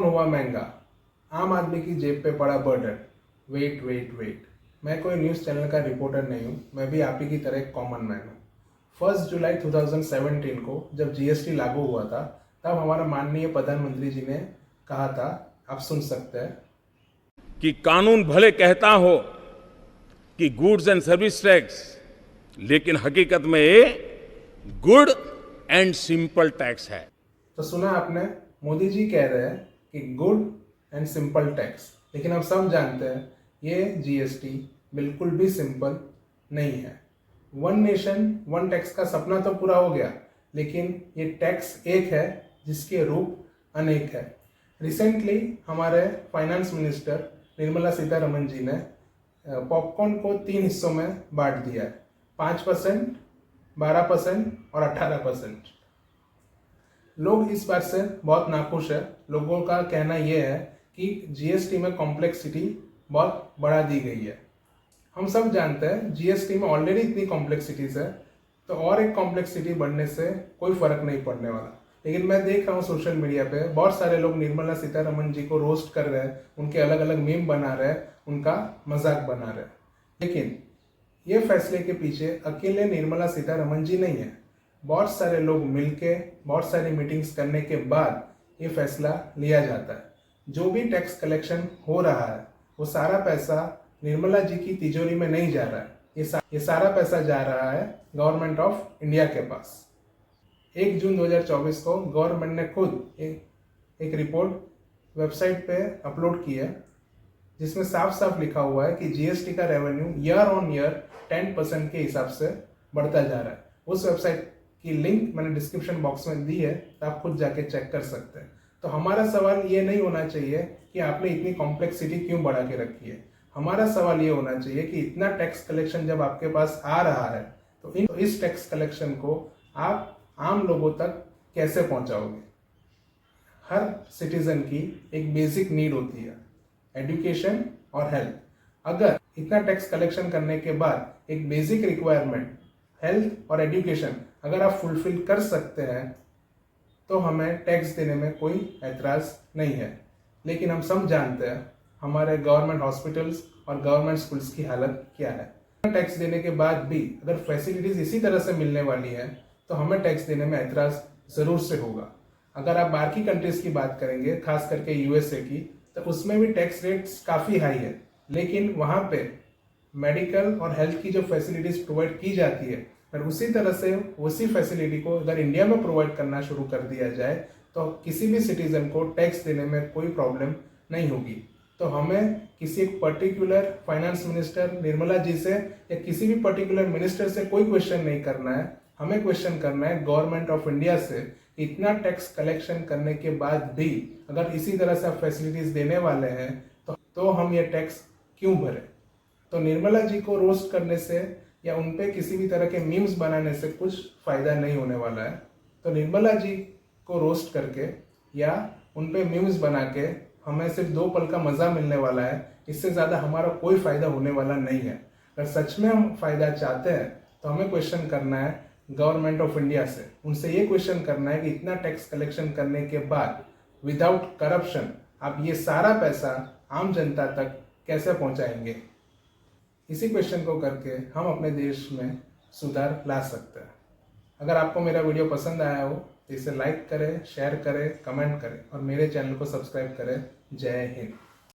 Popcorn हुआ महंगा, आम आदमी की जेब पे पड़ा बर्डन। वेट वेट वेट, मैं कोई न्यूज़ चैनल का रिपोर्टर नहीं हूँ, मैं भी आप ही की तरह एक कॉमन मैन हूँ। 1 जुलाई 2017 को जब जीएसटी लागू हुआ था, तब हमारा माननीय प्रधानमंत्री जी ने कहा था, आप सुन सकते हैं, कि कानून भले कहता हो कि गुड्स एंड सर्विस टैक्स, लेकिन हकीकत में ये गुड एंड सिंपल टैक्स है। तो सुना आपने, मोदी जी कह रहे हैं कि गुड एंड सिंपल टैक्स, लेकिन अब सब जानते हैं ये जीएसटी बिल्कुल भी सिंपल नहीं है। वन नेशन वन टैक्स का सपना तो पूरा हो गया, लेकिन ये टैक्स एक है जिसके रूप अनेक है। रिसेंटली हमारे फाइनेंस मिनिस्टर निर्मला सीतारमण जी ने पॉपकॉर्न को 3 हिस्सों में बांट दिया है, 5%, 12% और 18%। लोग इस बात से बहुत नाखुश है। लोगों का कहना यह है कि जीएसटी में कॉम्प्लेक्सिटी बहुत बढ़ा दी गई है। हम सब जानते हैं जीएसटी में ऑलरेडी इतनी कॉम्प्लेक्सिटीज है, तो और एक कॉम्प्लेक्सिटी बढ़ने से कोई फर्क नहीं पड़ने वाला। लेकिन मैं देख रहा हूँ सोशल मीडिया पे बहुत सारे लोग निर्मला सीतारमण जी को रोस्ट कर रहे हैं, उनके अलग अलग मीम बना रहे हैं, उनका मजाक बना रहे हैं। लेकिन ये फैसले के पीछे अकेले निर्मला सीतारमण जी नहीं है, बहुत सारे लोग मिलके बहुत सारी मीटिंग्स करने के बाद ये फैसला लिया जाता है। जो भी टैक्स कलेक्शन हो रहा है वो सारा पैसा निर्मला जी की तिजोरी में नहीं जा रहा है, ये सारा पैसा जा रहा है गवर्नमेंट ऑफ इंडिया के पास। 1 जून 2024 को गवर्नमेंट ने खुद एक रिपोर्ट वेबसाइट पे अपलोड की है, जिसमें साफ साफ लिखा हुआ है कि जीएसटी का रेवेन्यू ईयर ऑन ईयर 10% के हिसाब से बढ़ता जा रहा है। उस वेबसाइट की लिंक मैंने डिस्क्रिप्शन बॉक्स में दी है, तो आप खुद जाके चेक कर सकते हैं। तो हमारा सवाल ये नहीं होना चाहिए कि आपने इतनी कॉम्प्लेक्सिटी क्यों बढ़ा के रखी है। हमारा सवाल ये होना चाहिए कि इतना टैक्स कलेक्शन जब आपके पास आ रहा है, तो इस टैक्स कलेक्शन को आप आम लोगों तक कैसे पहुंचाओगे। हर सिटीजन की एक बेसिक नीड होती है, एजुकेशन और हेल्थ। अगर इतना टैक्स कलेक्शन करने के बाद एक बेसिक रिक्वायरमेंट हेल्थ और एजुकेशन अगर आप फुलफिल कर सकते हैं, तो हमें टैक्स देने में कोई ऐतराज नहीं है। लेकिन हम सब जानते हैं हमारे गवर्नमेंट हॉस्पिटल्स और गवर्नमेंट स्कूल्स की हालत क्या है। टैक्स देने के बाद भी अगर फैसिलिटीज इसी तरह से मिलने वाली है, तो हमें टैक्स देने में ऐतराज जरूर से होगा। अगर आप बाकी कंट्रीज की बात करेंगे, खास करके यूएसए की, तो उसमें भी टैक्स रेट्स काफ़ी हाई है, लेकिन वहाँ पे मेडिकल और हेल्थ की जो फैसिलिटीज प्रोवाइड की जाती है, और उसी तरह से उसी फैसिलिटी को अगर इंडिया में प्रोवाइड करना शुरू कर दिया जाए, तो किसी भी सिटीजन को टैक्स देने में कोई प्रॉब्लम नहीं होगी। तो हमें किसी एक particular finance minister Nirmala ji से या किसी भी पर्टिकुलर मिनिस्टर से कोई क्वेश्चन नहीं करना है। हमें क्वेश्चन करना है गवर्नमेंट ऑफ इंडिया से, इतना टैक्स कलेक्शन करने के बाद भी अगर इसी तरह से आप फैसिलिटीज देने वाले हैं, तो हम ये टैक्स क्यों भरें। तो निर्मला जी को रोस्ट करने से या उन पे किसी भी तरह के मीम्स बनाने से कुछ फायदा नहीं होने वाला है। तो निर्मला जी को रोस्ट करके या उन पे मीम्स बना के हमें सिर्फ 2 पल का मजा मिलने वाला है, इससे ज्यादा हमारा कोई फायदा होने वाला नहीं है। अगर सच में हम फायदा चाहते हैं, तो हमें क्वेश्चन करना है गवर्नमेंट ऑफ इंडिया से। उनसे ये क्वेश्चन करना है कि इतना टैक्स कलेक्शन करने के बाद विदाउट करप्शन आप ये सारा पैसा आम जनता तक कैसे पहुंचाएंगे। इसी क्वेश्चन को करके हम अपने देश में सुधार ला सकते हैं। अगर आपको मेरा वीडियो पसंद आया हो, तो इसे लाइक करें, शेयर करें, कमेंट करें और मेरे चैनल को सब्सक्राइब करें। जय हिंद।